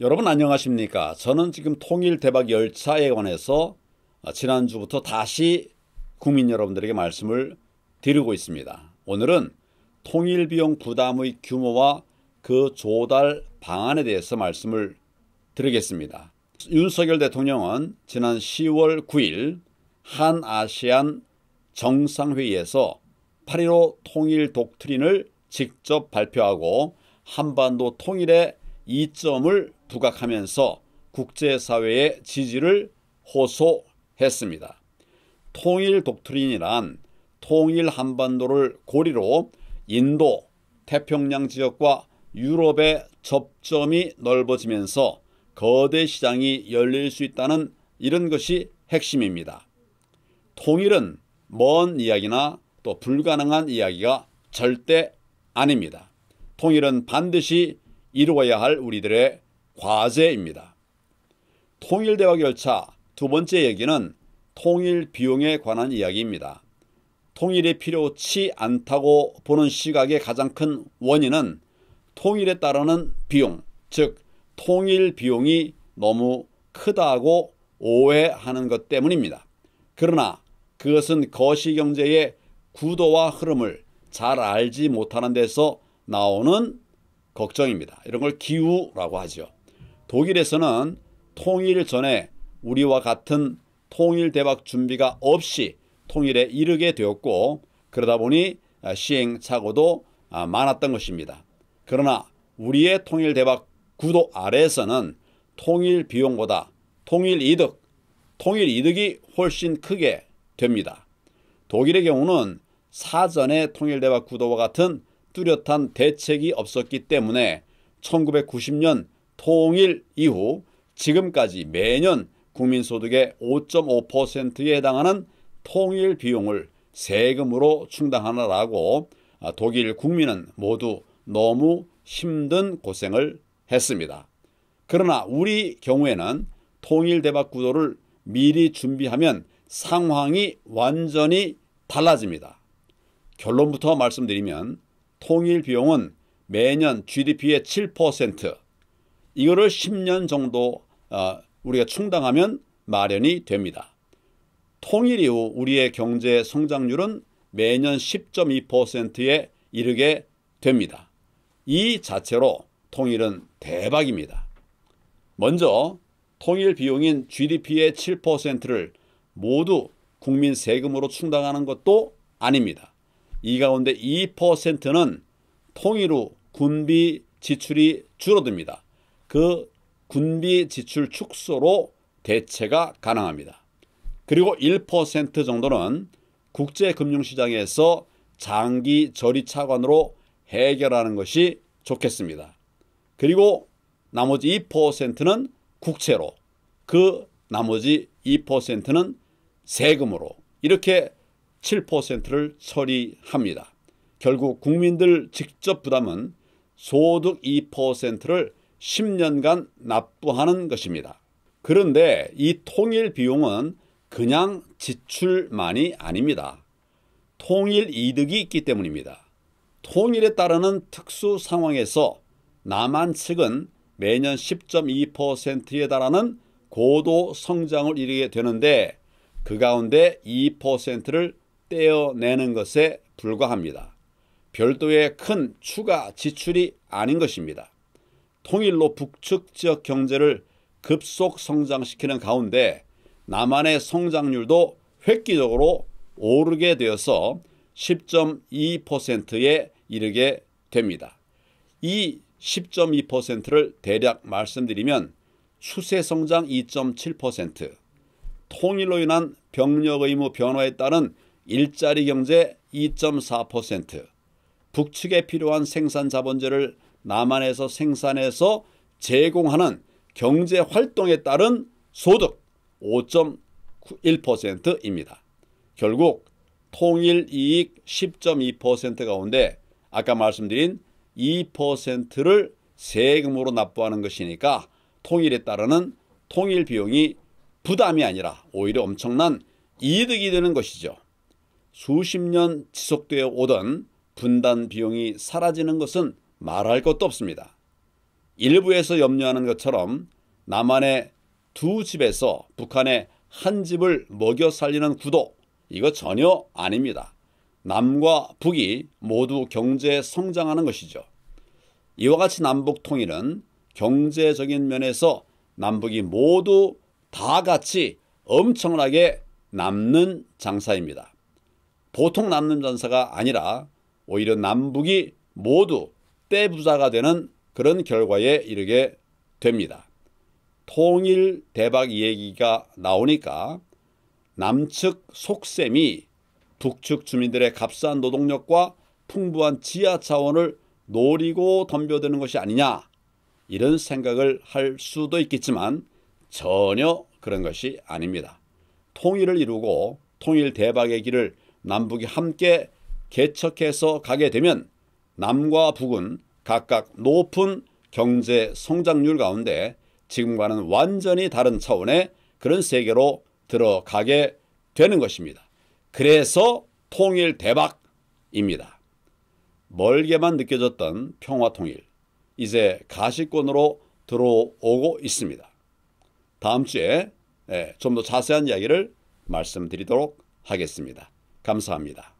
여러분 안녕하십니까? 저는 지금 통일대박 열차에 관해서 지난주부터 다시 국민 여러분들에게 말씀을 드리고 있습니다. 오늘은 통일비용 부담의 규모와 그 조달 방안에 대해서 말씀을 드리겠습니다. 윤석열 대통령은 지난 10월 9일 한아시안 정상회의에서 8.15 통일 독트린을 직접 발표하고 한반도 통일의 이점을 부각하면서 국제사회의 지지를 호소했습니다. 통일 독트린이란 통일 한반도를 고리로 인도, 태평양 지역과 유럽의 접점이 넓어지면서 거대 시장이 열릴 수 있다는 이런 것이 핵심입니다. 통일은 먼 이야기나 또 불가능한 이야기가 절대 아닙니다. 통일은 반드시 이루어야 할 우리들의 과제입니다. 통일대박 열차 두 번째 얘기는 통일 비용에 관한 이야기입니다. 통일이 필요치 않다고 보는 시각의 가장 큰 원인은 통일에 따르는 비용, 즉 통일 비용이 너무 크다고 오해하는 것 때문입니다. 그러나 그것은 거시경제의 구도와 흐름을 잘 알지 못하는 데서 나오는 걱정입니다. 이런 걸 기우라고 하죠. 독일에서는 통일 전에 우리와 같은 통일 대박 준비가 없이 통일에 이르게 되었고, 그러다 보니 시행착오도 많았던 것입니다. 그러나 우리의 통일 대박 구도 아래에서는 통일 비용보다 통일 이득이 훨씬 크게 됩니다. 독일의 경우는 사전에 통일 대박 구도와 같은 뚜렷한 대책이 없었기 때문에 1990년 통일 이후 지금까지 매년 국민소득의 5.5%에 해당하는 통일 비용을 세금으로 충당하느라고 독일 국민은 모두 너무 힘든 고생을 했습니다. 그러나 우리 경우에는 통일 대박 구도를 미리 준비하면 상황이 완전히 달라집니다. 결론부터 말씀드리면 통일 비용은 매년 GDP의 7%, 이거를 10년 정도 우리가 충당하면 마련이 됩니다. 통일 이후 우리의 경제 성장률은 매년 10.2%에 이르게 됩니다. 이 자체로 통일은 대박입니다. 먼저 통일 비용인 GDP의 7%를 모두 국민 세금으로 충당하는 것도 아닙니다. 이 가운데 2%는 통일 후 군비 지출이 줄어듭니다. 그 군비 지출 축소로 대체가 가능합니다. 그리고 1% 정도는 국제금융시장에서 장기 저리 차관으로 해결하는 것이 좋겠습니다. 그리고 나머지 2%는 국채로, 그 나머지 2%는 세금으로, 이렇게 7%를 처리합니다. 결국 국민들 직접 부담은 소득 2%를 10년간 납부하는 것입니다. 그런데 이 통일 비용은 그냥 지출만이 아닙니다. 통일 이득이 있기 때문입니다. 통일에 따르는 특수 상황에서 남한 측은 매년 10.2%에 달하는 고도 성장을 이루게 되는데 그 가운데 2%를 떼어내는 것에 불과합니다. 별도의 큰 추가 지출이 아닌 것입니다. 통일로 북측 지역 경제를 급속 성장시키는 가운데 남한의 성장률도 획기적으로 오르게 되어서 10.2%에 이르게 됩니다. 이 10.2%를 대략 말씀드리면 추세성장 2.7%, 통일로 인한 병력 의무 변화에 따른 일자리 경제 2.4%, 북측에 필요한 생산 자본재를 남한에서 생산해서 제공하는 경제 활동에 따른 소득 5.1%입니다. 결국 통일 이익 10.2% 가운데 아까 말씀드린 2%를 세금으로 납부하는 것이니까 통일에 따르는 통일 비용이 부담이 아니라 오히려 엄청난 이득이 되는 것이죠. 수십 년 지속되어 오던 분단 비용이 사라지는 것은 말할 것도 없습니다. 일부에서 염려하는 것처럼 남한의 두 집에서 북한의 한 집을 먹여 살리는 구도, 이거 전혀 아닙니다. 남과 북이 모두 경제 성장하는 것이죠. 이와 같이 남북 통일은 경제적인 면에서 남북이 모두 다 같이 엄청나게 남는 장사입니다. 보통 남는 장사가 아니라 오히려 남북이 모두 떼부자가 되는 그런 결과에 이르게 됩니다. 통일 대박 얘기가 나오니까 남측 속셈이 북측 주민들의 값싼 노동력과 풍부한 지하 차원을 노리고 덤벼드는 것이 아니냐, 이런 생각을 할 수도 있겠지만 전혀 그런 것이 아닙니다. 통일을 이루고 통일 대박의 길을 남북이 함께 개척해서 가게 되면 남과 북은 각각 높은 경제 성장률 가운데 지금과는 완전히 다른 차원의 그런 세계로 들어가게 되는 것입니다. 그래서 통일 대박입니다. 멀게만 느껴졌던 평화통일, 이제 가시권으로 들어오고 있습니다. 다음 주에 좀 더 자세한 이야기를 말씀드리도록 하겠습니다. 감사합니다.